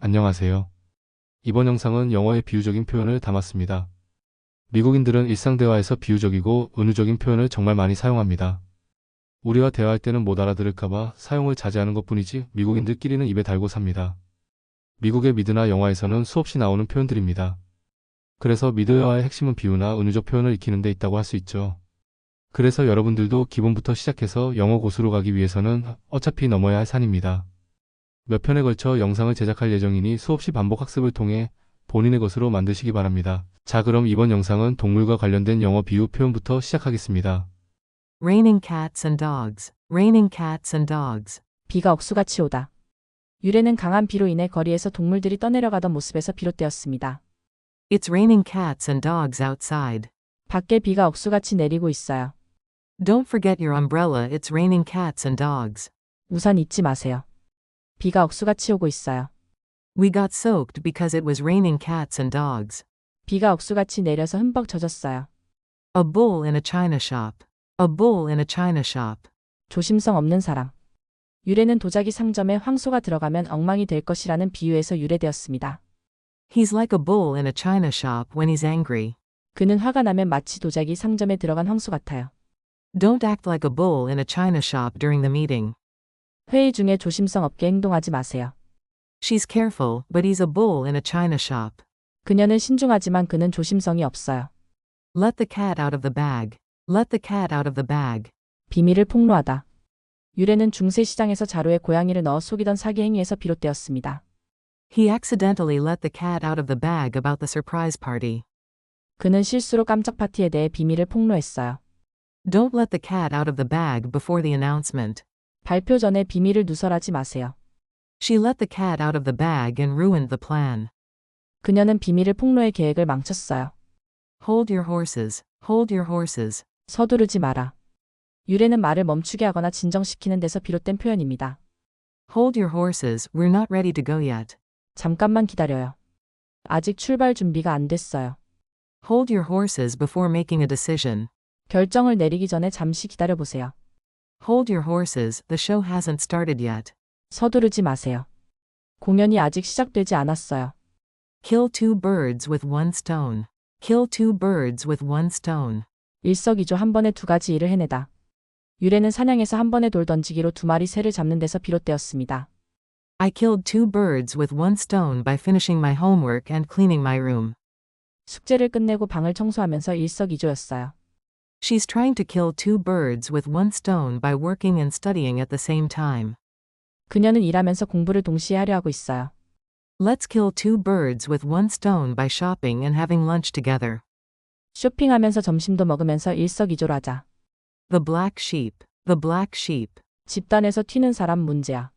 안녕하세요. 이번 영상은 영어의 비유적인 표현을 담았습니다. 미국인들은 일상 대화에서 비유적이고 은유적인 표현을 정말 많이 사용합니다. 우리와 대화할 때는 못 알아들을까봐 사용을 자제하는 것뿐이지 미국인들끼리는 입에 달고 삽니다. 미국의 미드나 영화에서는 수없이 나오는 표현들입니다. 그래서 미드 영화의 핵심은 비유나 은유적 표현을 익히는 데 있다고 할 수 있죠. 그래서 여러분들도 기본부터 시작해서 영어 고수로 가기 위해서는 어차피 넘어야 할 산입니다. 몇 편에 걸쳐 영상을 제작할 예정이니 수없이 반복 학습을 통해 본인의 것으로 만드시기 바랍니다. 자, 그럼 이번 영상은 동물과 관련된 영어 비유 표현부터 시작하겠습니다. Raining cats and dogs. Raining cats and dogs. 비가 억수같이 오다. 유래는 강한 비로 인해 거리에서 동물들이 떠내려가던 모습에서 비롯되었습니다. It's raining cats and dogs outside. 밖에 비가 억수같이 내리고 있어요. Don't forget your umbrella. It's raining cats and dogs. 우산 잊지 마세요. 비가 억수같이 오고 있어요. We got soaked because it was raining cats and dogs. 비가 억수같이 내려서 흠뻑 젖었어요. A bull in a china shop. A bull in a china shop. 조심성 없는 사람. 유래는 도자기 상점에 황소가 들어가면 엉망이 될 것이라는 비유에서 유래되었습니다. He's like a bull in a china shop when he's angry. 그는 화가 나면 마치 도자기 상점에 들어간 황소 같아요. Don't act like a bull in a china shop during the meeting. 회의 중에 조심성 없게 행동하지 마세요. She's careful, but he's a bull in a china shop. 그녀는 신중하지만 그는 조심성이 없어요. Let the cat out of the bag. Let the cat out of the bag. 비밀을 폭로하다. 유래는 중세 시장에서 자루에 고양이를 넣어 속이던 사기 행위에서 비롯되었습니다. He accidentally let the cat out of the bag about the surprise party. 그는 실수로 깜짝 파티에 대해 비밀을 폭로했어요. Don't let the cat out of the bag before the announcement. 발표 전에 비밀을 누설하지 마세요. She let the cat out of the bag and ruined the plan. 그녀는 비밀을 폭로의 계획을 망쳤어요. Hold your horses. Hold your horses. 서두르지 마라. 유래는 말을 멈추게 하거나 진정시키는 데서 비롯된 표현입니다. Hold your horses. We're not ready to go yet. 잠깐만 기다려요. 아직 출발 준비가 안 됐어요. Hold your horses before making a decision. 결정을 내리기 전에 잠시 기다려보세요. Hold your horses. The show hasn't started yet. 서두르지 마세요. 공연이 아직 시작되지 않았어요. Kill two birds with one stone. Kill two birds with one stone. 일석이조 한 번에 두 가지 일을 해내다. 유래는 사냥에서 한 번에 돌 던지기로 두 마리 새를 잡는 데서 비롯되었습니다. I killed two birds with one stone by finishing my homework and cleaning my room. 숙제를 끝내고 방을 청소하면서 일석이조였어요. She's trying to kill two birds with one stone by working and studying at the same time. 그녀는 일하면서 공부를 동시에 하려 하고 있어요. Let's kill two birds with one stone by shopping and having lunch together. 쇼핑하면서 점심도 먹으면서 일석이조로 하자. The black sheep. The black sheep. 집단에서 튀는 사람 문제야.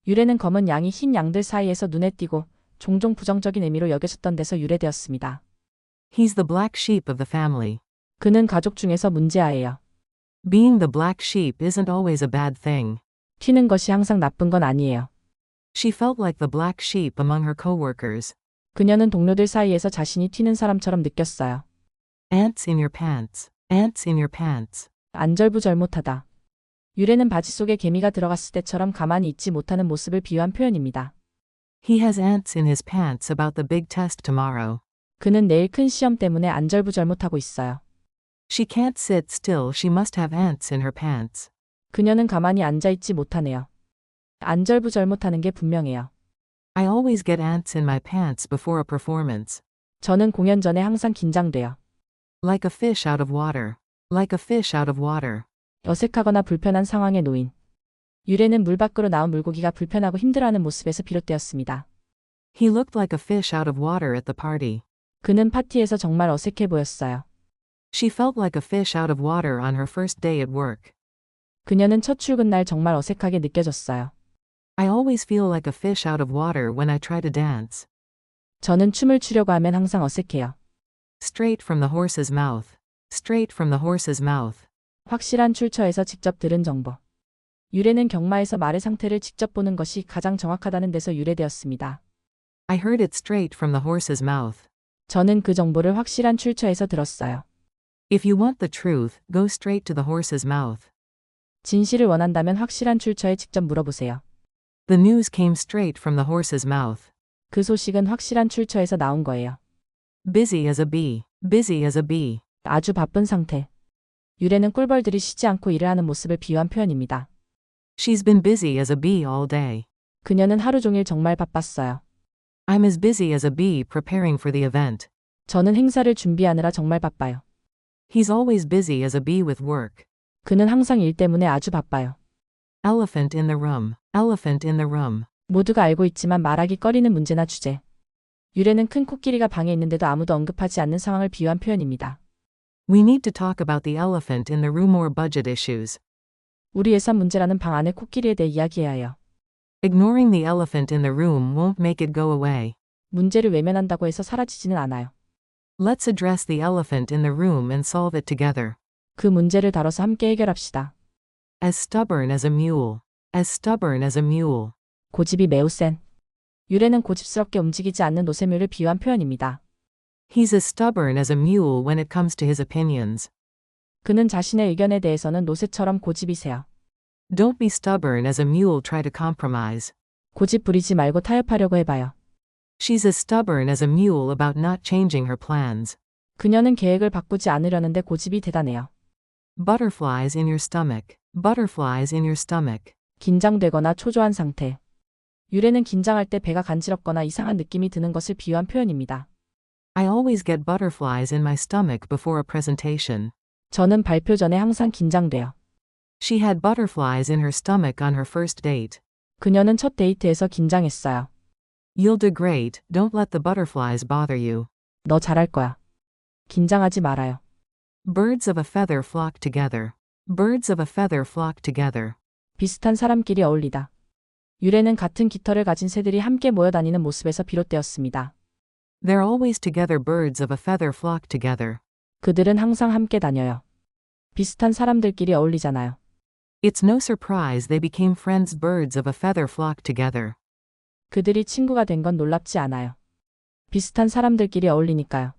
유래는 검은 양이 흰 양들 사이에서 눈에 띄고 종종 부정적인 의미로 여겨졌던 데서 유래되었습니다. He's the black sheep of the family. 그는 가족 중에서 문제아예요. Being the black sheep isn't always a bad thing. 튀는 것이 항상 나쁜 건 아니에요. She felt like the black sheep among her coworkers. 그녀는 동료들 사이에서 자신이 튀는 사람처럼 느꼈어요. Ants in your pants. Ants in your pants. 안절부절못하다. 유래는 바지 속에 개미가 들어갔을 때처럼 가만히 있지 못하는 모습을 비유한 표현입니다. He has ants in his pants about the big test tomorrow. 그는 내일 큰 시험 때문에 안절부절못하고 있어요. She can't sit still. She must have ants in her pants. 그녀는 가만히 앉아있지 못하네요. 안절부절못하는 게 분명해요. I always get ants in my pants before a performance. 저는 공연 전에 항상 긴장돼요. Like a fish out of water. Like a fish out of water. 어색하거나 불편한 상황에 놓인. 유래는 물 밖으로 나온 물고기가 불편하고 힘들어하는 모습에서 비롯되었습니다. He looked like a fish out of water at the party. 그는 파티에서 정말 어색해 보였어요. She felt like a fish out of water on her first day at work. 그녀는 첫 출근 날 정말 어색하게 느껴졌어요. I always feel like a fish out of water when I try to dance. 저는 춤을 추려고 하면 항상 어색해요. Straight from the horse's mouth. Straight from the horse's mouth. 확실한 출처에서 직접 들은 정보. 유래는 경마에서 말의 상태를 직접 보는 것이 가장 정확하다는 데서 유래되었습니다. I heard it straight from the horse's mouth. 저는 그 정보를 확실한 출처에서 들었어요. If you want the truth, go straight to the horse's mouth. 진실을 원한다면 확실한 출처에 직접 물어보세요. The news came straight from the horse's mouth. 그 소식은 확실한 출처에서 나온 거예요. Busy as a bee. Busy as a bee. 아주 바쁜 상태. 유래는 꿀벌들이 쉬지 않고 일을 하는 모습을 비유한 표현입니다. She's been busy as a bee all day. 그녀는 하루 종일 정말 바빴어요. I'm as busy as a bee preparing for the event. 저는 행사를 준비하느라 정말 바빠요. He's always busy as a bee with work. 그는 항상 일 때문에 아주 바빠요. Elephant in the room. Elephant in the room. 모두가 알고 있지만 말하기 꺼리는 문제나 주제. 유래는 큰 코끼리가 방에 있는데도 아무도 언급하지 않는 상황을 비유한 표현입니다. We need to talk about the elephant in the room or budget issues. 우리 예산 문제라는 방 안의 코끼리에 대해 이야기해야 해요. Ignoring the elephant in the room won't make it go away. 문제를 외면한다고 해서 사라지지는 않아요. Let's address the elephant in the room and solve it together. 그 문제를 다뤄서 함께 해결합시다. As stubborn as a mule. As stubborn as a mule. 고집이 매우 센. 유래는 고집스럽게 움직이지 않는 노쇠묘를 비유한 표현입니다. He's as stubborn as a mule when it comes to his opinions. 그는 자신의 의견에 대해서는 노새처럼 고집이 세요. Don't be stubborn as a mule try to compromise. 고집 부리지 말고 타협하려고 해봐요. She's as stubborn as a mule about not changing her plans. 그녀는 계획을 바꾸지 않으려는데 고집이 대단해요. Butterflies in your stomach. Butterflies in your stomach. 긴장되거나 초조한 상태. 유래는 긴장할 때 배가 간지럽거나 이상한 느낌이 드는 것을 비유한 표현입니다. I always get butterflies in my stomach before a presentation. 저는 발표 전에 항상 긴장돼요. She had butterflies in her stomach on her first date. 그녀는 첫 데이트에서 긴장했어요. You'll do great, don't let the butterflies bother you. 너 잘할 거야. 긴장하지 말아요. Birds of a feather flock together. Birds of a feather flock together. 비슷한 사람끼리 어울리다. 유래는 같은 깃털을 가진 새들이 함께 모여 다니는 모습에서 비롯되었습니다. They're always together. Birds of a feather flock together. 그들은 항상 함께 다녀요. 비슷한 사람들끼리 어울리잖아요. It's no surprise they became friends. Birds of a feather flock together. 그들이 친구가 된 건 놀랍지 않아요. 비슷한 사람들끼리 어울리니까요.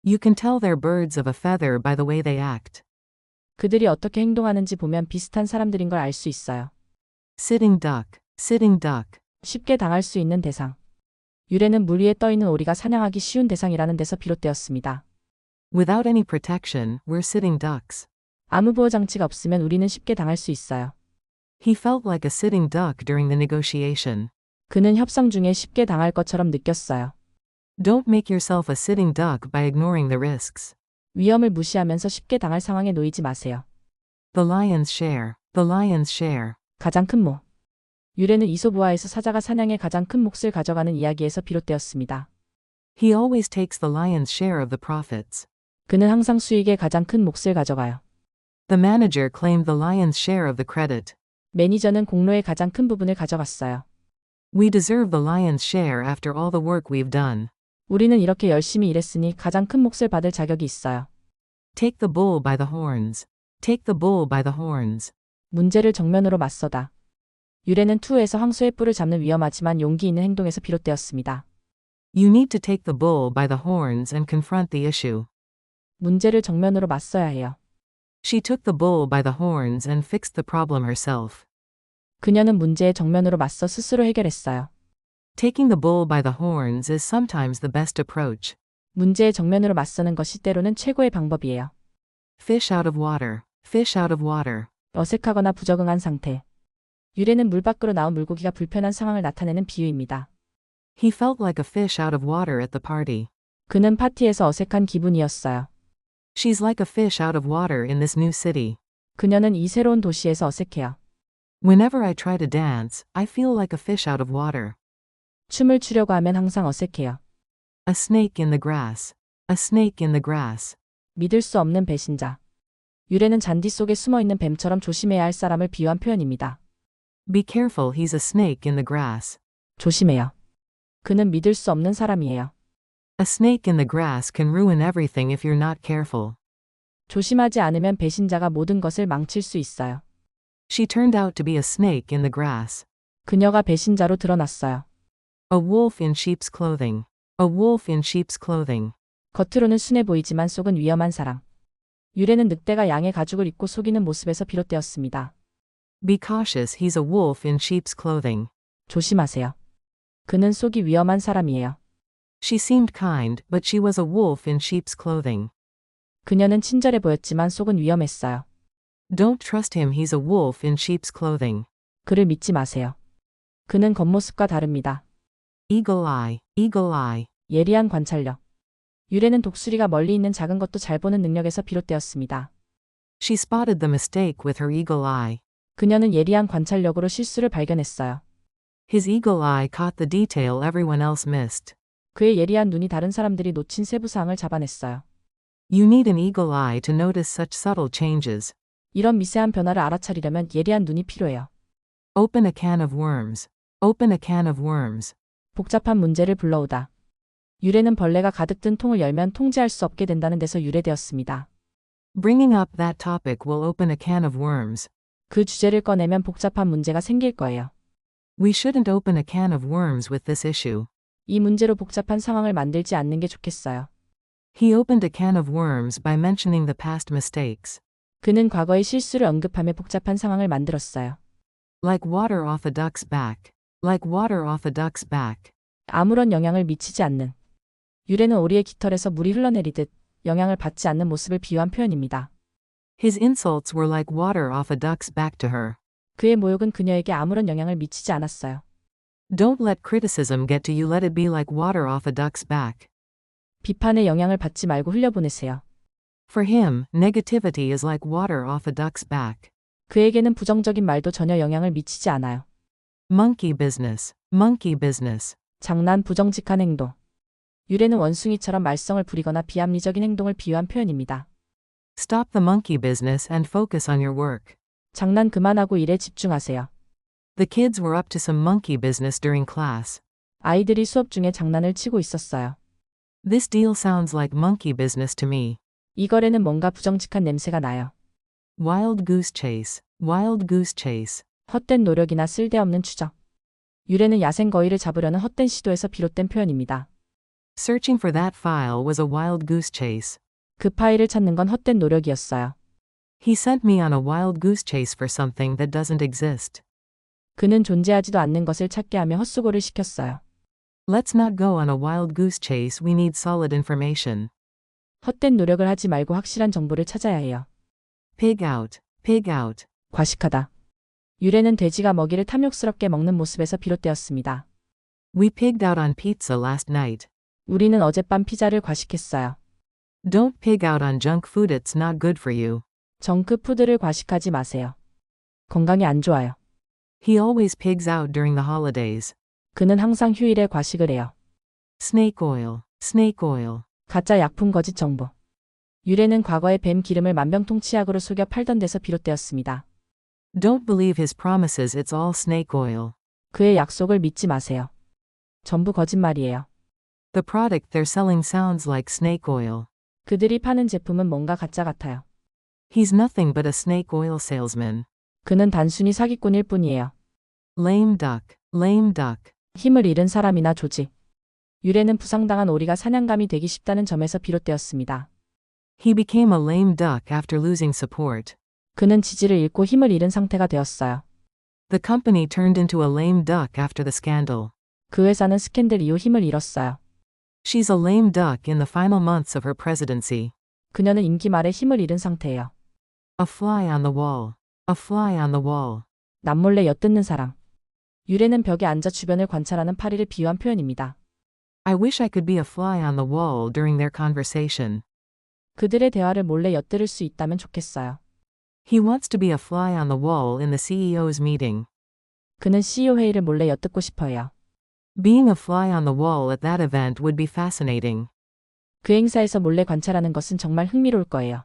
You can tell they're birds of a feather by the way they act. 그들이 어떻게 행동하는지 보면 비슷한 사람들인 걸 알 수 있어요. Sitting duck. Sitting duck. 쉽게 당할 수 있는 대상. 유래는 물 위에 떠 있는 오리가 사냥하기 쉬운 대상이라는 데서 비롯되었습니다. Without any protection, we're sitting ducks. 아무 보호 장치가 없으면 우리는 쉽게 당할 수 있어요. He felt like a sitting duck during the negotiation. 그는 협상 중에 쉽게 당할 것처럼 느꼈어요. Don't make yourself a sitting duck by ignoring the risks. 위험을 무시하면서 쉽게 당할 상황에 놓이지 마세요. The lion's share. The lion's share. 가장 큰 모. 유래는 이솝우화에서 사자가 사냥의 가장 큰 몫을 가져가는 이야기에서 비롯되었습니다. He always takes the lion's share of the profits. 그는 항상 수익의 가장 큰 몫을 가져가요. The manager claimed the lion's share of the credit. 매니저는 공로의 가장 큰 부분을 가져갔어요. We deserve the lion's share after all the work we've done. 우리는 이렇게 열심히 일했으니 가장 큰 몫을 받을 자격이 있어요. Take the bull by the horns. Take the bull by the horns. 문제를 정면으로 맞서다. 유래는 투에서 황소의 뿔을 잡는 위험하지만 용기 있는 행동에서 비롯되었습니다. You need to take the bull by the horns and confront the issue. 문제를 정면으로 맞서야 해요. She took the bull by the horns and fixed the problem herself. 그녀는 문제에 정면으로 맞서 스스로 해결했어요. Taking the bull by the horns is sometimes the best approach. 문제에 정면으로 맞서는 것이 때로는 최고의 방법이에요. Fish out of water. Fish out of water. 어색하거나 부적응한 상태. 유래는 물 밖으로 나온 물고기가 불편한 상황을 나타내는 비유입니다. He felt like a fish out of water at the party. 그는 파티에서 어색한 기분이었어요. She's like a fish out of water in this new city. 그녀는 이 새로운 도시에서 어색해요. Whenever I try to dance, I feel like a fish out of water. 춤을 추려고 하면 항상 어색해요. A snake in the grass. A snake in the grass. 믿을 수 없는 배신자. 유래는 잔디 속에 숨어있는 뱀처럼 조심해야 할 사람을 비유한 표현입니다. Be careful, he's a snake in the grass. 조심해요. 그는 믿을 수 없는 사람이에요. A snake in the grass can ruin everything if you're not careful. 조심하지 않으면 배신자가 모든 것을 망칠 수 있어요. She turned out to be a snake in the grass. 그녀가 배신자로 드러났어요. A wolf in sheep's clothing. A wolf in sheep's clothing. 겉으로는 순해 보이지만 속은 위험한 사람. 유래는 늑대가 양의 가죽을 입고 속이는 모습에서 비롯되었습니다. Be cautious, he's a wolf in sheep's clothing. 조심하세요. 그는 속이 위험한 사람이에요. She seemed kind, but she was a wolf in sheep's clothing. 그녀는 친절해 보였지만 속은 위험했어요. Don't trust him, he's a wolf in sheep's clothing. 그를 믿지 마세요. 그는 겉모습과 다릅니다. Eagle eye, eagle eye. 예리한 관찰력. 유래는 독수리가 멀리 있는 작은 것도 잘 보는 능력에서 비롯되었습니다. She spotted the mistake with her eagle eye. 그녀는 예리한 관찰력으로 실수를 발견했어요. His eagle eye caught the detail everyone else missed. 그의 예리한 눈이 다른 사람들이 놓친 세부사항을 잡아냈어요. You need an eagle eye to notice such subtle changes. 이런 미세한 변화를 알아차리려면 예리한 눈이 필요해요. Open a can of worms. Open a can of worms. 복잡한 문제를 불러오다. 유래는 벌레가 가득 든 통을 열면 통제할 수 없게 된다는 데서 유래되었습니다. Bringing up that topic will open a can of worms. 그 주제를 꺼내면 복잡한 문제가 생길 거예요. We shouldn't open a can of worms with this issue. 이 문제로 복잡한 상황을 만들지 않는 게 좋겠어요. He opened a can of worms by mentioning the past mistakes. 그는 과거의 실수를 언급하며 복잡한 상황을 만들었어요. Like water off a duck's back. Like water off a duck's back. 아무런 영향을 미치지 않는. 유래는 오리의 깃털에서 물이 흘러내리듯 영향을 받지 않는 모습을 비유한 표현입니다. His insults were like water off a duck's back to her. 그의 모욕은 그녀에게 아무런 영향을 미치지 않았어요. Don't let criticism get to you, let it be like water off a duck's back. 비판의 영향을 받지 말고 흘려보내세요. For him, negativity is like water off a duck's back. 그에게는 부정적인 말도 전혀 영향을 미치지 않아요. Monkey business. Monkey business. 장난, 부정직한 행동. 유래는 원숭이처럼 말썽을 부리거나 비합리적인 행동을 비유한 표현입니다. Stop the monkey business and focus on your work. 장난 그만하고 일에 집중하세요. The kids were up to some monkey business during class. 아이들이 수업 중에 장난을 치고 있었어요. This deal sounds like monkey business to me. 이 거래는 뭔가 부정직한 냄새가 나요. Wild goose chase. Wild goose chase. 헛된 노력이나 쓸데없는 추적. 유래는 야생 거위를 잡으려는 헛된 시도에서 비롯된 표현입니다. Searching for that file was a wild goose chase. 그 파일을 찾는 건 헛된 노력이었어요. He sent me on a wild goose chase for something that doesn't exist. 그는 존재하지도 않는 것을 찾게 하며 헛수고를 시켰어요. Let's not go on a wild goose chase, we need solid information. 헛된 노력을 하지 말고 확실한 정보를 찾아야 해요. Pig out. Pig out. 과식하다. 유래는 돼지가 먹이를 탐욕스럽게 먹는 모습에서 비롯되었습니다. We pigged out on pizza last night. 우리는 어젯밤 피자를 과식했어요. Don't pig out on junk food, it's not good for you. 정크푸드를 과식하지 마세요. 건강에 안 좋아요. He always pigs out during the holidays. 그는 항상 휴일에 과식을 해요. Snake oil. Snake oil. 가짜 약품 거짓 정보. 유래는 과거에 뱀 기름을 만병통치약으로 속여 팔던 데서 비롯되었습니다. Don't believe his promises, it's all snake oil. 그의 약속을 믿지 마세요. 전부 거짓말이에요. The product they're selling sounds like snake oil. 그들이 파는 제품은 뭔가 가짜 같아요. He's nothing but a snake oil salesman. 그는 단순히 사기꾼일 뿐이에요. Lame duck. Lame duck. 힘을 잃은 사람이나 조직. 유래는 부상당한 오리가 사냥감이 되기 쉽다는 점에서 비롯되었습니다. He became a lame duck after losing support. 그는 지지를 잃고 힘을 잃은 상태가 되었어요. The company turned into a lame duck after the scandal. 그 회사는 스캔들 이후 힘을 잃었어요. She's a lame duck in the final months of her presidency. 그녀는 임기 말에 힘을 잃은 상태예요. A fly on the wall. A fly on the wall. 남몰래 엿듣는 사람. 유래는 벽에 앉아 주변을 관찰하는 파리를 비유한 표현입니다. I wish I could be a fly on the wall during their conversation. 그들의 대화를 몰래 엿들을 수 있다면 좋겠어요. He wants to be a fly on the wall in the CEO's meeting. 그는 CEO 회의를 몰래 엿듣고 싶어해요. Being a fly on the wall at that event would be fascinating. 그 행사에서 몰래 관찰하는 것은 정말 흥미로울 거예요.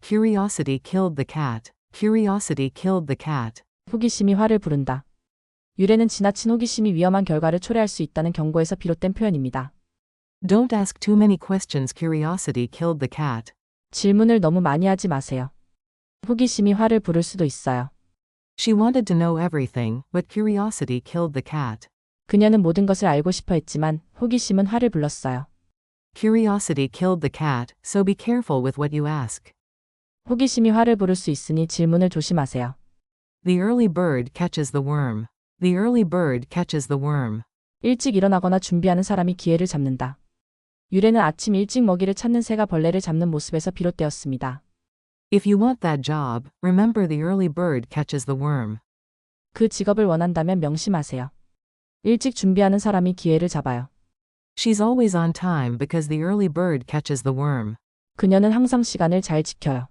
Curiosity killed the cat. Curiosity killed the cat. 호기심이 화를 부른다. 유래는 지나친 호기심이 위험한 결과를 초래할 수 있다는 경고에서 비롯된 표현입니다. Don't ask too many questions. Curiosity killed the cat. 질문을 너무 많이 하지 마세요. 호기심이 화를 부를 수도 있어요. She wanted to know everything, but curiosity killed the cat. 그녀는 모든 것을 알고 싶어 했지만 호기심은 화를 불렀어요. Curiosity killed the cat, so be careful with what you ask. 호기심이 화를 부를 수 있으니 질문을 조심하세요. The early bird catches the worm. The early bird catches the worm. 일찍 일어나거나 준비하는 사람이 기회를 잡는다. 유래는 아침 일찍 먹이를 찾는 새가 벌레를 잡는 모습에서 비롯되었습니다. If you want that job, remember the early bird catches the worm. 그 직업을 원한다면 명심하세요. 일찍 준비하는 사람이 기회를 잡아요. She's always on time because the early bird catches the worm. 그녀는 항상 시간을 잘 지켜요.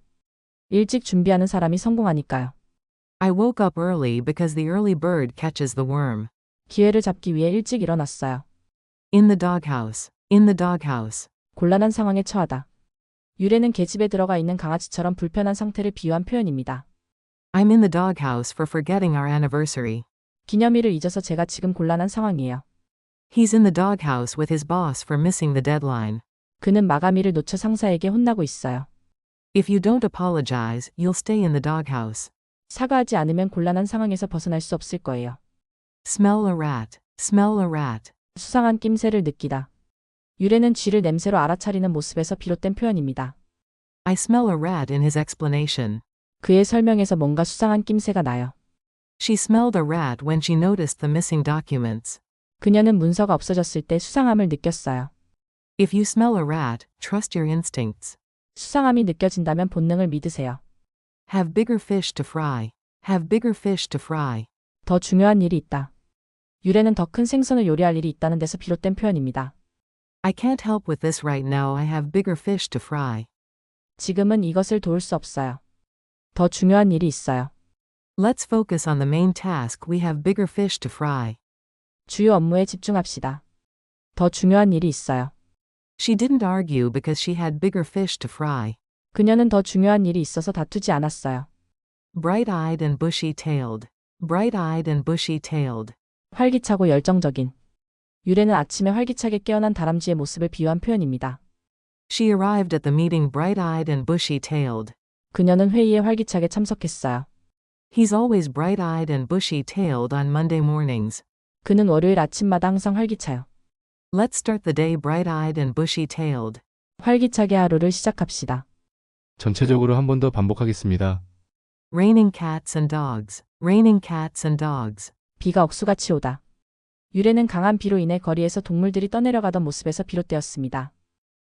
일찍 준비하는 사람이 성공하니까요. I woke up early because the early bird catches the worm. 기회를 잡기 위해 일찍 일어났어요. In the doghouse. In the doghouse. 곤란한 상황에 처하다. 유래는 계집에 들어가 있는 강아지처럼 불편한 상태를 비유한 표현입니다. I'm in the doghouse for forgetting our anniversary. 기념일을 잊어서 제가 지금 곤란한 상황이에요. He's in the doghouse with his boss for missing the deadline. 그는 마감일을 놓쳐 상사에게 혼나고 있어요. If you don't apologize, you'll stay in the doghouse. 사과하지 않으면 곤란한 상황에서 벗어날 수 없을 거예요. Smell a rat. Smell a rat. 수상한 낌새를 느끼다. 유래는 쥐를 냄새로 알아차리는 모습에서 비롯된 표현입니다. I smell a rat in his explanation. 그의 설명에서 뭔가 수상한 낌새가 나요. She smelled a rat when she noticed the missing documents. 그녀는 문서가 없어졌을 때 수상함을 느꼈어요. If you smell a rat, trust your instincts. 수상함이 느껴진다면 본능을 믿으세요. Have bigger fish to fry. Have bigger fish to fry. 더 중요한 일이 있다. 유래는 더 큰 생선을 요리할 일이 있다는 데서 비롯된 표현입니다. I can't help with this right now. I have bigger fish to fry. 지금은 이것을 도울 수 없어요. 더 중요한 일이 있어요. Let's focus on the main task. We have bigger fish to fry. 주요 업무에 집중합시다. 더 중요한 일이 있어요. She didn't argue because she had bigger fish to fry. 그녀는 더 중요한 일이 있어서 다투지 않았어요. Bright-eyed and bushy-tailed. Bright-eyed and bushy-tailed. 활기차고 열정적인. 유래는 아침에 활기차게 깨어난 다람쥐의 모습을 비유한 표현입니다. She arrived at the meeting bright-eyed and bushy-tailed. 그녀는 회의에 활기차게 참석했어요. He's always bright-eyed and bushy-tailed on Monday mornings. 그는 월요일 아침마다 항상 활기차요. Let's start the day bright-eyed and bushy-tailed. 활기차게 하루를 시작합시다. 전체적으로 한 번 더 반복하겠습니다. Raining cats and dogs. Raining cats and dogs. 비가 억수같이 오다. 유래는 강한 비로 인해 거리에서 동물들이 떠내려가던 모습에서 비롯되었습니다.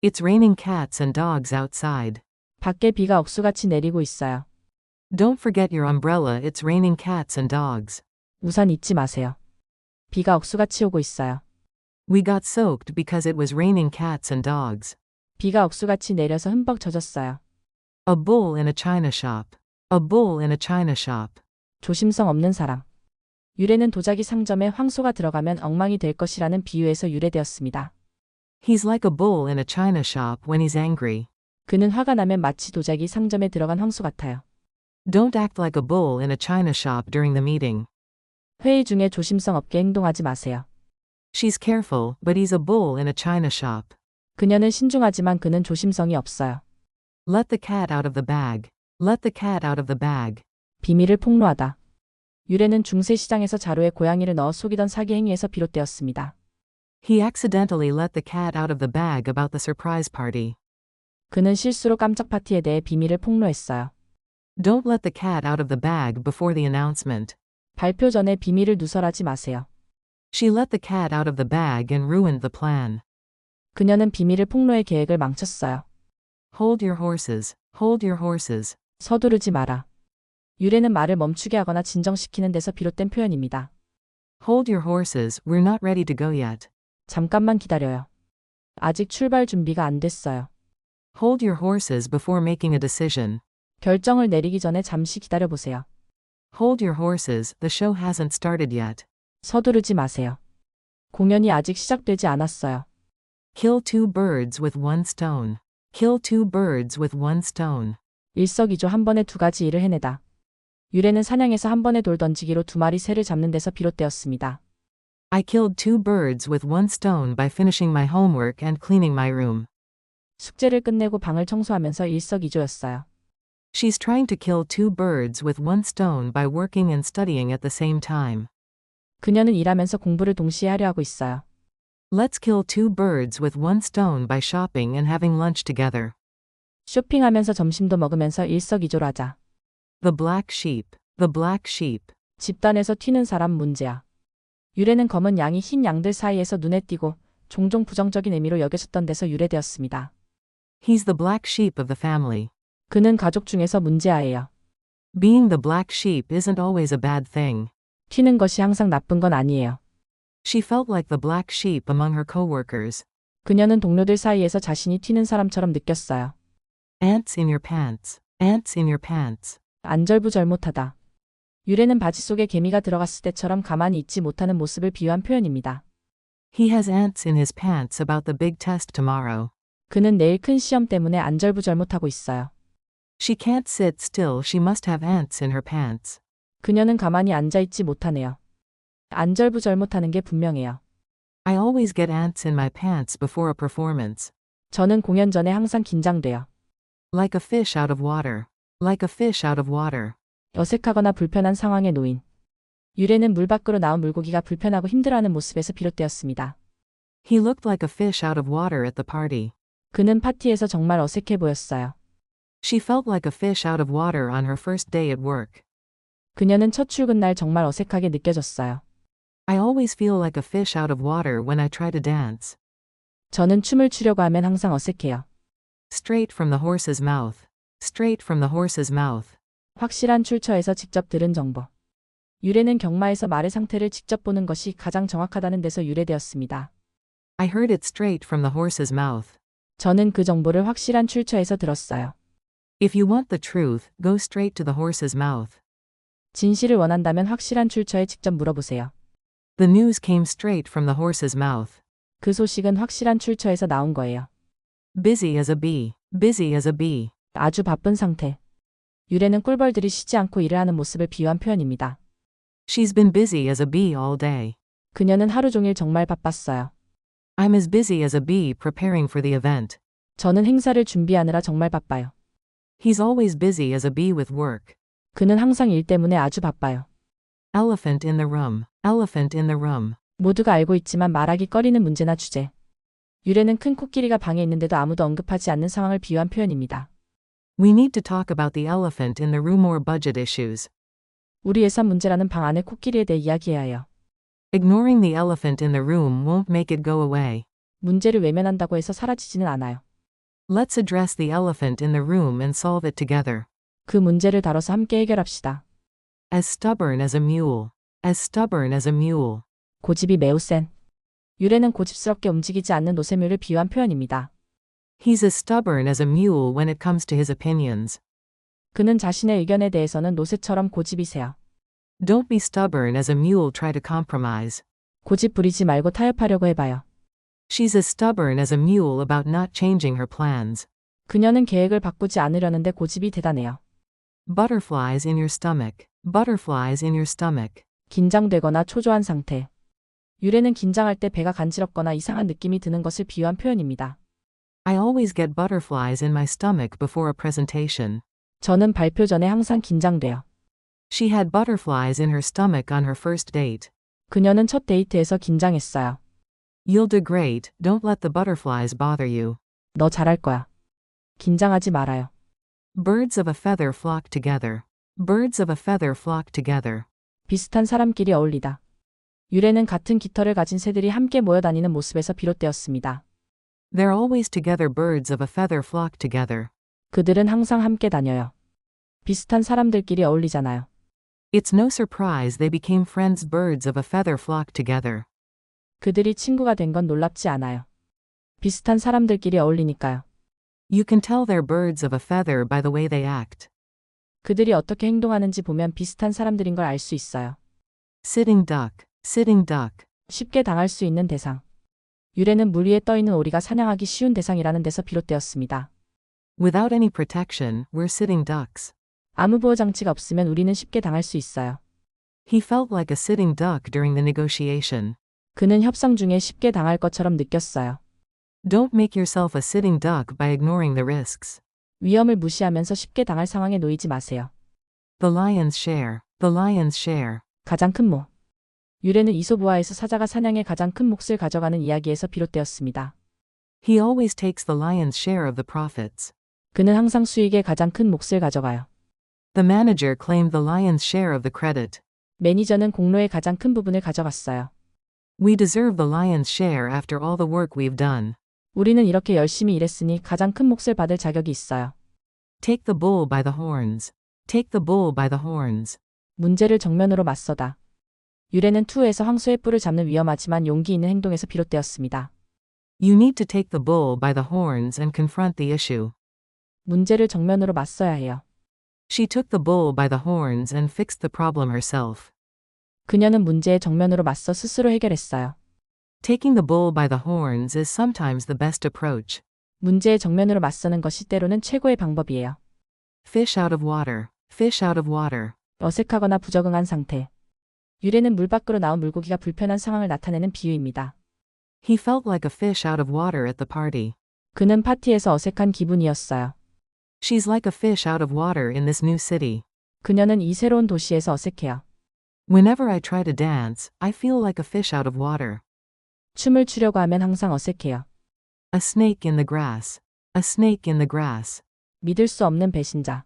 It's raining cats and dogs outside. 밖에 비가 억수같이 내리고 있어요. Don't forget your umbrella. It's raining cats and dogs. 우산 잊지 마세요. 비가 억수같이 오고 있어요. We got soaked because it was raining cats and dogs. 비가 억수같이 내려서 흠뻑 젖었어요. A bull in a china shop. A bull in a china shop. 조심성 없는 사람. 유래는 도자기 상점에 황소가 들어가면 엉망이 될 것이라는 비유에서 유래되었습니다. He's like a bull in a china shop when he's angry. 그는 화가 나면 마치 도자기 상점에 들어간 황소 같아요. Don't act like a bull in a china shop during the meeting. 회의 중에 조심성 없게 행동하지 마세요. She's careful, but he's a bull in a china shop. 그녀는 신중하지만 그는 조심성이 없어요. Let the cat out of the bag. Let the cat out of the bag. 비밀을 폭로하다. 유래는 중세 시장에서 자루에 고양이를 넣어 속이던 사기 행위에서 비롯되었습니다. He accidentally let the cat out of the bag about the surprise party. 그는 실수로 깜짝 파티에 대해 비밀을 폭로했어요. Don't let the cat out of the bag before the announcement. 발표 전에 비밀을 누설하지 마세요. She let the cat out of the bag and ruined the plan. 그녀는 비밀을 폭로의 계획을 망쳤어요. Hold your horses. Hold your horses. 서두르지 마라. 유래는 말을 멈추게 하거나 진정시키는 데서 비롯된 표현입니다. Hold your horses. We're not ready to go yet. 잠깐만 기다려요. 아직 출발 준비가 안 됐어요. Hold your horses before making a decision. 결정을 내리기 전에 잠시 기다려보세요. Hold your horses. The show hasn't started yet. 서두르지 마세요. 공연이 아직 시작되지 않았어요. Kill two birds with one stone. Kill two birds with one stone. 일석이조 한 번에 두 가지 일을 해내다. 유래는 사냥에서 한 번에 돌 던지기로 두 마리 새를 잡는 데서 비롯되었습니다. I killed two birds with one stone by finishing my homework and cleaning my room. 숙제를 끝내고 방을 청소하면서 일석이조였어요. She's trying to kill two birds with one stone by working and studying at the same time. 그녀는 일하면서 공부를 동시에 하려 하고 있어요. Let's kill two birds with one stone by shopping and having lunch together. 쇼핑하면서 점심도 먹으면서 일석이조로 하자. The black sheep. The black sheep. 집단에서 튀는 사람 문제야. 유래는 검은 양이 흰 양들 사이에서 눈에 띄고 종종 부정적인 의미로 여겨졌던 데서 유래되었습니다. He's the black sheep of the family. 그는 가족 중에서 문제아예요. Being the black sheep isn't always a bad thing. 튀는 것이 항상 나쁜 건 아니에요. She felt like the black sheep among her coworkers. 그녀는 동료들 사이에서 자신이 튀는 사람처럼 느꼈어요. Ants in your pants. Ants in your pants. 안절부절못하다. 유래는 바지 속에 개미가 들어갔을 때처럼 가만히 있지 못하는 모습을 비유한 표현입니다. He has ants in his pants about the big test tomorrow. 그는 내일 큰 시험 때문에 안절부절못하고 있어요. She can't sit still. She must have ants in her pants. 그녀는 가만히 앉아있지 못하네요. 안절부절못하는 게 분명해요. I always get ants in my pants before a performance. 저는 공연 전에 항상 긴장돼요. Like a fish out of water. Like a fish out of water. 어색하거나 불편한 상황에 놓인. 유래는 물 밖으로 나온 물고기가 불편하고 힘들어하는 모습에서 비롯되었습니다. He looked like a fish out of water at the party. 그는 파티에서 정말 어색해 보였어요. She felt like a fish out of water on her first day at work. 그녀는 첫 출근 날 정말 어색하게 느껴졌어요. I always feel like a fish out of water when I try to dance. 저는 춤을 추려고 하면 항상 어색해요. Straight from the horse's mouth. Straight from the horse's mouth. 확실한 출처에서 직접 들은 정보. 유래는 경마에서 말의 상태를 직접 보는 것이 가장 정확하다는 데서 유래되었습니다. I heard it straight from the horse's mouth. 저는 그 정보를 확실한 출처에서 들었어요. If you want the truth, go straight to the horse's mouth. 진실을 원한다면 확실한 출처에 직접 물어보세요. The news came straight from the horse's mouth. 그 소식은 확실한 출처에서 나온 거예요. Busy as a bee. Busy as a bee. 아주 바쁜 상태. 유래는 꿀벌들이 쉬지 않고 일을 하는 모습을 비유한 표현입니다. She's been busy as a bee all day. 그녀는 하루 종일 정말 바빴어요. I'm as busy as a bee preparing for the event. 저는 행사를 준비하느라 정말 바빠요. He's always busy as a bee with work. 그는 항상 일 때문에 아주 바빠요. Elephant in the room. Elephant in the room. 모두가 알고 있지만 말하기 꺼리는 문제나 주제. 유래는 큰 코끼리가 방에 있는데도 아무도 언급하지 않는 상황을 비유한 표현입니다. We need to talk about the elephant in the room or budget issues. 우리 예산 문제라는 방 안의 코끼리에 대해 이야기해야 해요. Ignoring the elephant in the room won't make it go away. 문제를 외면한다고 해서 사라지지는 않아요. Let's address the elephant in the room and solve it together. 그 문제를 다뤄서 함께 해결합시다. As stubborn as a mule. As stubborn as a mule. 고집이 매우 센. 유래는 고집스럽게 움직이지 않는 노쇠묘를 비유한 표현입니다. He's as stubborn as a mule when it comes to his opinions. 그는 자신의 의견에 대해서는 노새처럼 고집이세요. Don't be stubborn as a mule. Try to compromise. 고집 부리지 말고 타협하려고 해봐요. She's as stubborn as a mule about not changing her plans. 그녀는 계획을 바꾸지 않으려는데 고집이 대단해요. Butterflies in your stomach. Butterflies in your stomach. 긴장되거나 초조한 상태. 유래는 긴장할 때 배가 간지럽거나 이상한 느낌이 드는 것을 비유한 표현입니다. I always get butterflies in my stomach before a presentation. 저는 발표 전에 항상 긴장돼요. She had butterflies in her stomach on her first date. 그녀는 첫 데이트에서 긴장했어요. You'll do great. Don't let the butterflies bother you. 너 잘할 거야. 긴장하지 말아요. Birds of a feather flock together. Birds of a feather flock together. 비슷한 사람끼리 어울리다. 유래는 같은 깃털을 가진 새들이 함께 모여 다니는 모습에서 비롯되었습니다. They're always together. Birds of a feather flock together. 그들은 항상 함께 다녀요. 비슷한 사람들끼리 어울리잖아요. It's no surprise they became friends. Birds of a feather flock together. 그들이 친구가 된 건 놀랍지 않아요. 비슷한 사람들끼리 어울리니까요. You can tell they're birds of a feather by the way they act. 그들이 어떻게 행동하는지 보면 비슷한 사람들인 걸 알 수 있어요. Sitting duck. Sitting duck. 쉽게 당할 수 있는 대상. 유래는 물 위에 떠있는 오리가 사냥하기 쉬운 대상이라는 데서 비롯되었습니다. Without any protection, we're sitting ducks. 아무 보호 장치가 없으면 우리는 쉽게 당할 수 있어요. He felt like a sitting duck during the negotiation. 그는 협상 중에 쉽게 당할 것처럼 느꼈어요. Don't make yourself a sitting duck by ignoring the risks. 위험을 무시하면서 쉽게 당할 상황에 놓이지 마세요. The lion's share. The lion's share. 가장 큰 모. 유래는 이솝우화에서 사자가 사냥의 가장 큰 몫을 가져가는 이야기에서 비롯되었습니다. He always takes the lion's share of the profits. 그는 항상 수익의 가장 큰 몫을 가져가요. The manager claimed the lion's share of the credit. 매니저는 공로의 가장 큰 부분을 가져갔어요. We deserve the lion's share after all the work we've done. 우리는 이렇게 열심히 일했으니 가장 큰 몫을 받을 자격이 있어요. Take the bull by the horns. Take the bull by the horns. 문제를 정면으로 맞서다. 유래는 투에서 황소의 뿔을 잡는 위험하지만 용기 있는 행동에서 비롯되었습니다. You need to take the bull by the horns and confront the issue. 문제를 정면으로 맞서야 해요. She took the bull by the horns and fixed the problem herself. 그녀는 문제에 정면으로 맞서 스스로 해결했어요. Taking the bull by the horns is sometimes the best approach. 문제에 정면으로 맞서는 것이 때로는 최고의 방법이에요. Fish out of water. Fish out of water. 어색하거나 부적응한 상태. 유래는 물 밖으로 나온 물고기가 불편한 상황을 나타내는 비유입니다. He felt like a fish out of water at the party. 그는 파티에서 어색한 기분이었어요. She's like a fish out of water in this new city. 그녀는 이 새로운 도시에서 어색해요. Whenever I try to dance, I feel like a fish out of water. 춤을 추려고 하면 항상 어색해요. A snake in the grass. A snake in the grass. 믿을 수 없는 배신자.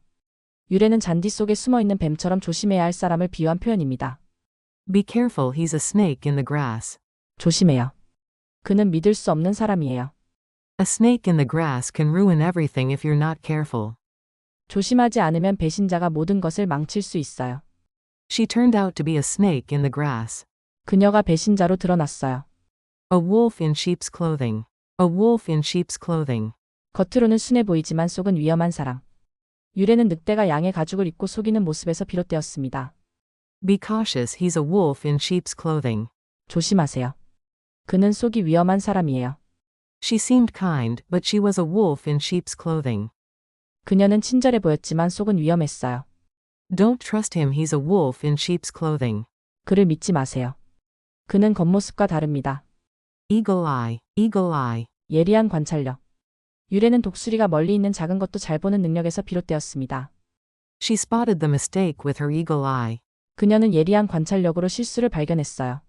유래는 잔디 속에 숨어있는 뱀처럼 조심해야 할 사람을 비유한 표현입니다. Be careful, he's a snake in the grass. 조심해요. 그는 믿을 수 없는 사람이에요. A snake in the grass can ruin everything if you're not careful. 조심하지 않으면 배신자가 모든 것을 망칠 수 있어요. She turned out to be a snake in the grass. 그녀가 배신자로 드러났어요. A wolf in sheep's clothing. A wolf in sheep's clothing. 겉으로는 순해 보이지만 속은 위험한 사람. 유래는 늑대가 양의 가죽을 입고 속이는 모습에서 비롯되었습니다. Be cautious, he's a wolf in sheep's clothing. 조심하세요. 그는 속이 위험한 사람이에요. She seemed kind, but she was a wolf in sheep's clothing. 그녀는 친절해 보였지만 속은 위험했어요. Don't trust him, he's a wolf in sheep's clothing. 그를 믿지 마세요. 그는 겉모습과 다릅니다. Eagle eye, eagle eye. 예리한 관찰력. 유래는 독수리가 멀리 있는 작은 것도 잘 보는 능력에서 비롯되었습니다. She spotted the mistake with her eagle eye. 그녀는 예리한 관찰력으로 실수를 발견했어요.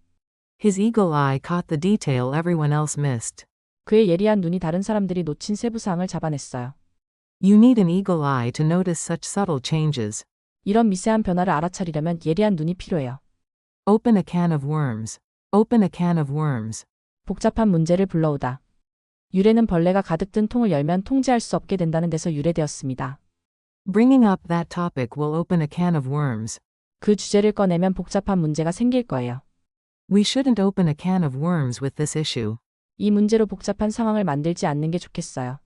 His eagle eye caught the detail everyone else missed. 그의 예리한 눈이 다른 사람들이 놓친 세부사항을 잡아냈어요. You need an eagle eye to notice such subtle changes. 이런 미세한 변화를 알아차리려면 예리한 눈이 필요해요. Open a can of worms. Open a can of worms. 복잡한 문제를 불러오다. 유래는 벌레가 가득 든 통을 열면 통제할 수 없게 된다는 데서 유래되었습니다. Bringing up that topic will open a can of worms. 그 주제를 꺼내면 복잡한 문제가 생길 거예요. We shouldn't open a can of worms with this issue. 이 문제로 복잡한 상황을 만들지 않는 게 좋겠어요.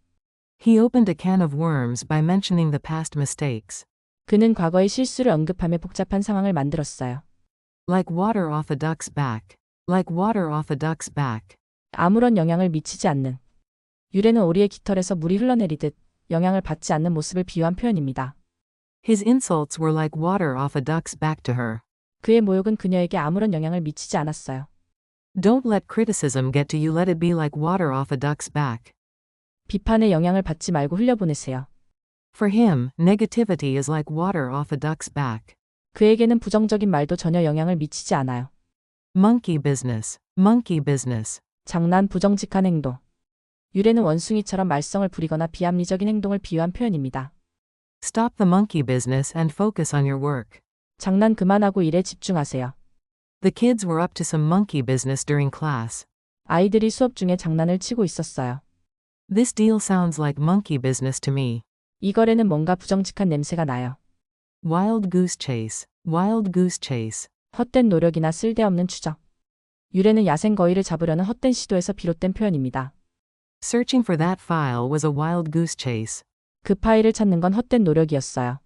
He opened a can of worms by mentioning the past mistakes. 그는 과거의 실수를 언급하며 복잡한 상황을 만들었어요. Like water off a duck's back. Like water off a duck's back. 아무런 영향을 미치지 않는. 유래는 오리의 깃털에서 물이 흘러내리듯 영향을 받지 않는 모습을 비유한 표현입니다. His insults were like water off a duck's back to her. 그의 모욕은 그녀에게 아무런 영향을 미치지 않았어요. Don't let criticism get to you, let it be like water off a duck's back. 비판의 영향을 받지 말고 흘려보내세요. For him, negativity is like water off a duck's back. 그에게는 부정적인 말도 전혀 영향을 미치지 않아요. Monkey business. Monkey business. 장난, 부정직한 행동. 유래는 원숭이처럼 말썽을 부리거나 비합리적인 행동을 비유한 표현입니다. Stop the monkey business and focus on your work. 장난 그만하고 일에 집중하세요. The kids were up to some monkey business during class. 아이들이 수업 중에 장난을 치고 있었어요. This deal sounds like monkey business to me. 이 거래는 뭔가 부정직한 냄새가 나요. Wild goose chase. Wild goose chase. 헛된 노력이나 쓸데없는 추적. 유래는 야생 거위를 잡으려는 헛된 시도에서 비롯된 표현입니다. Searching for that file was a wild goose chase. 그 파일을 찾는 건 헛된 노력이었어요.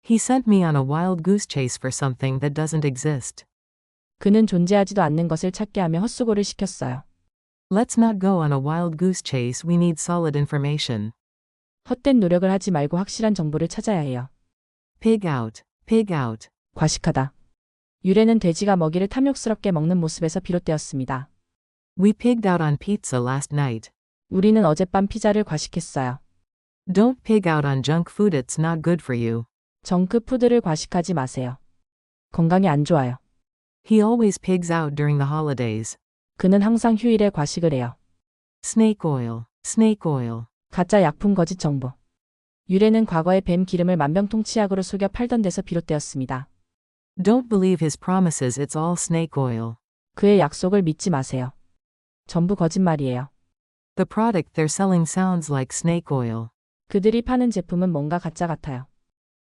He sent me on a wild goose chase for something that doesn't exist. 그는 존재하지도 않는 것을 찾게 하며 헛수고를 시켰어요. Let's not go on a wild goose chase, we need solid information. 헛된 노력을 하지 말고 확실한 정보를 찾아야 해요. Pig out. Pig out. 과식하다. 유래는 돼지가 먹이를 탐욕스럽게 먹는 모습에서 비롯되었습니다. We pigged out on pizza last night. 우리는 어젯밤 피자를 과식했어요. Don't pig out on junk food, it's not good for you. 정크 푸드를 과식하지 마세요. 건강에 안 좋아요. He always pigs out during the holidays. 그는 항상 휴일에 과식을 해요. Snake oil. Snake oil. 가짜 약품 거짓 정보. 유래는 과거에 뱀 기름을 만병통치약으로 속여 팔던 데서 비롯되었습니다. Don't believe his promises, it's all snake oil. 그의 약속을 믿지 마세요. 전부 거짓말이에요. The product they're selling sounds like snake oil. 그들이 파는 제품은 뭔가 가짜 같아요.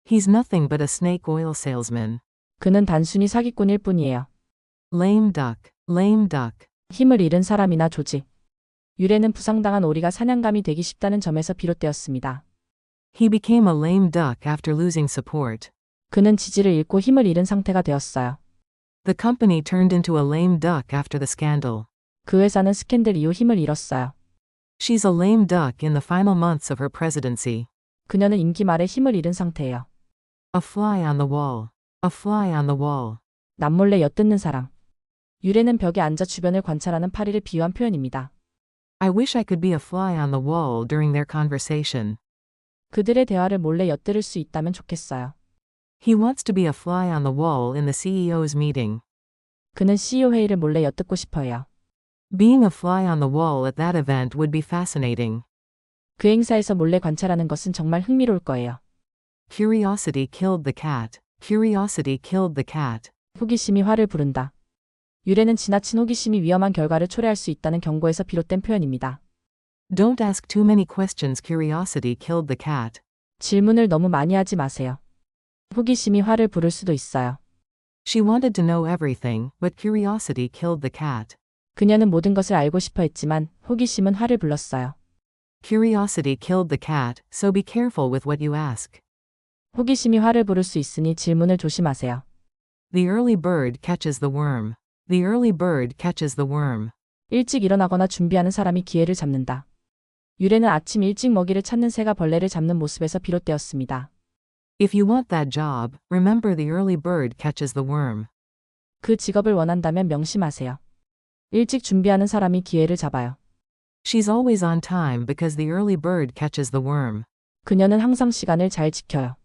He's nothing but a snake oil salesman. 그는 단순히 사기꾼일 뿐이에요. Lame duck, lame duck. 힘을 잃은 사람이나 조직. 유래는 부상당한 오리가 사냥감이 되기 쉽다는 점에서 비롯되었습니다. He became a lame duck after losing support. 그는 지지를 잃고 힘을 잃은 상태가 되었어요. The company turned into a lame duck after the scandal. 그 회사는 스캔들 이후 힘을 잃었어요. She's a lame duck in the final months of her presidency. 그녀는 임기 말에 힘을 잃은 상태예요. A fly on the wall. A fly on the wall. 남몰래 엿듣는 사람. 유래는 벽에 앉아 주변을 관찰하는 파리를 비유한 표현입니다. I wish I could be a fly on the wall during their conversation. 그들의 대화를 몰래 엿들을 수 있다면 좋겠어요. He wants to be a fly on the wall in the CEO's meeting. 그는 CEO 회의를 몰래 엿듣고 싶어해요. Being a fly on the wall at that event would be fascinating. 그 행사에서 몰래 관찰하는 것은 정말 흥미로울 거예요. Curiosity killed the cat. Curiosity killed the cat. 호기심이 화를 부른다. 유래는 지나친 호기심이 위험한 결과를 초래할 수 있다는 경고에서 비롯된 표현입니다. Don't ask too many questions. Curiosity killed the cat. 질문을 너무 많이 하지 마세요. 호기심이 화를 부를 수도 있어요. She wanted to know everything, but curiosity killed the cat. 그녀는 모든 것을 알고 싶어 했지만 호기심은 화를 불렀어요. Curiosity killed the cat, so be careful with what you ask. 호기심이 화를 부를 수 있으니 질문을 조심하세요. The early bird catches the worm. The early bird catches the worm. 일찍 일어나거나 준비하는 사람이 기회를 잡는다. 유래는 아침 일찍 먹이를 찾는 새가 벌레를 잡는 모습에서 비롯되었습니다. If you want that job, remember the early bird catches the worm. 그 직업을 원한다면 명심하세요. 일찍 준비하는 사람이 기회를 잡아요. She's always on time because the early bird catches the worm. 그녀는 항상 시간을 잘 지켜요.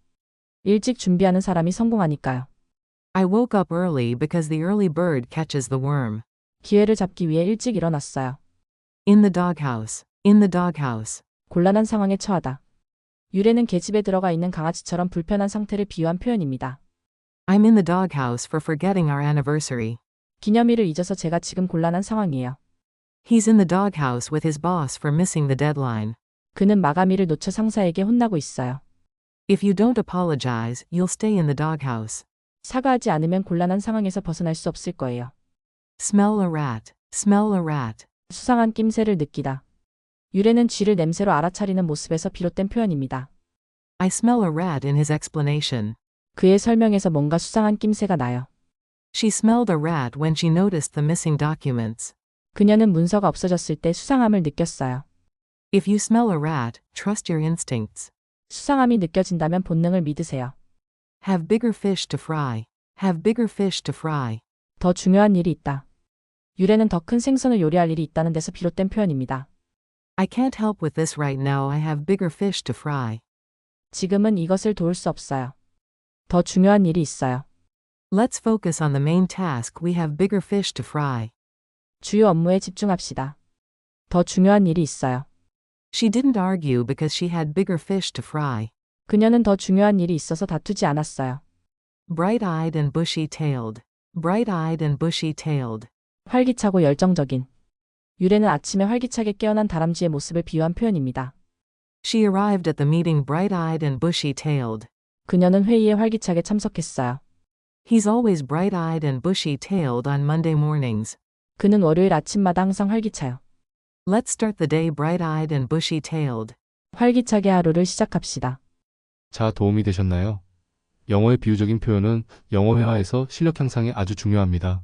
일찍 준비하는 사람이 성공하니까요. I woke up early because the early bird catches the worm. 기회를 잡기 위해 일찍 일어났어요. In the doghouse. In the doghouse. 곤란한 상황에 처하다. 유래는 계집에 들어가 있는 강아지처럼 불편한 상태를 비유한 표현입니다. I'm in the doghouse for forgetting our anniversary. 기념일을 잊어서 제가 지금 곤란한 상황이에요. He's in the doghouse with his boss for missing the deadline. 그는 마감일을 놓쳐 상사에게 혼나고 있어요. If you don't apologize, you'll stay in the doghouse. 사과하지 않으면 곤란한 상황에서 벗어날 수 없을 거예요. Smell a rat. Smell a rat. 수상한 낌새를 느끼다. 유래는 쥐를 냄새로 알아차리는 모습에서 비롯된 표현입니다. I smell a rat in his explanation. 그의 설명에서 뭔가 수상한 낌새가 나요. She smelled a rat when she noticed the missing documents. 그녀는 문서가 없어졌을 때 수상함을 느꼈어요. If you smell a rat, trust your instincts. 수상함이 느껴진다면 본능을 믿으세요. Have bigger fish to fry. Have bigger fish to fry. 더 중요한 일이 있다. 유래는 더 큰 생선을 요리할 일이 있다는 데서 비롯된 표현입니다. I can't help with this right now. I have bigger fish to fry. 지금은 이것을 도울 수 없어요. 더 중요한 일이 있어요. Let's focus on the main task. We have bigger fish to fry. 주요 업무에 집중합시다. 더 중요한 일이 있어요. She didn't argue because she had bigger fish to fry. 그녀는 더 중요한 일이 있어서 다투지 않았어요. Bright-eyed and bushy-tailed. Bright-eyed and bushy-tailed. 활기차고 열정적인. 유래는 아침에 활기차게 깨어난 다람쥐의 모습을 비유한 표현입니다. She arrived at the meeting bright-eyed and bushy-tailed. 그녀는 회의에 활기차게 참석했어요. He's always bright-eyed and bushy-tailed on Monday mornings. 그는 월요일 아침마다 항상 활기차요. Let's start the day bright-eyed and bushy-tailed. 활기차게 하루를 시작합시다. 자, 도움이 되셨나요? 영어의 비유적인 표현은 영어 회화에서 실력 향상에 아주 중요합니다.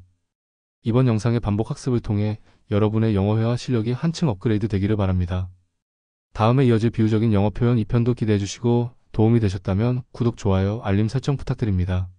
이번 영상의 반복 학습을 통해 여러분의 영어 회화 실력이 한층 업그레이드 되기를 바랍니다. 다음에 이어질 비유적인 영어 표현 2편도 기대해 주시고 도움이 되셨다면 구독, 좋아요, 알림 설정 부탁드립니다.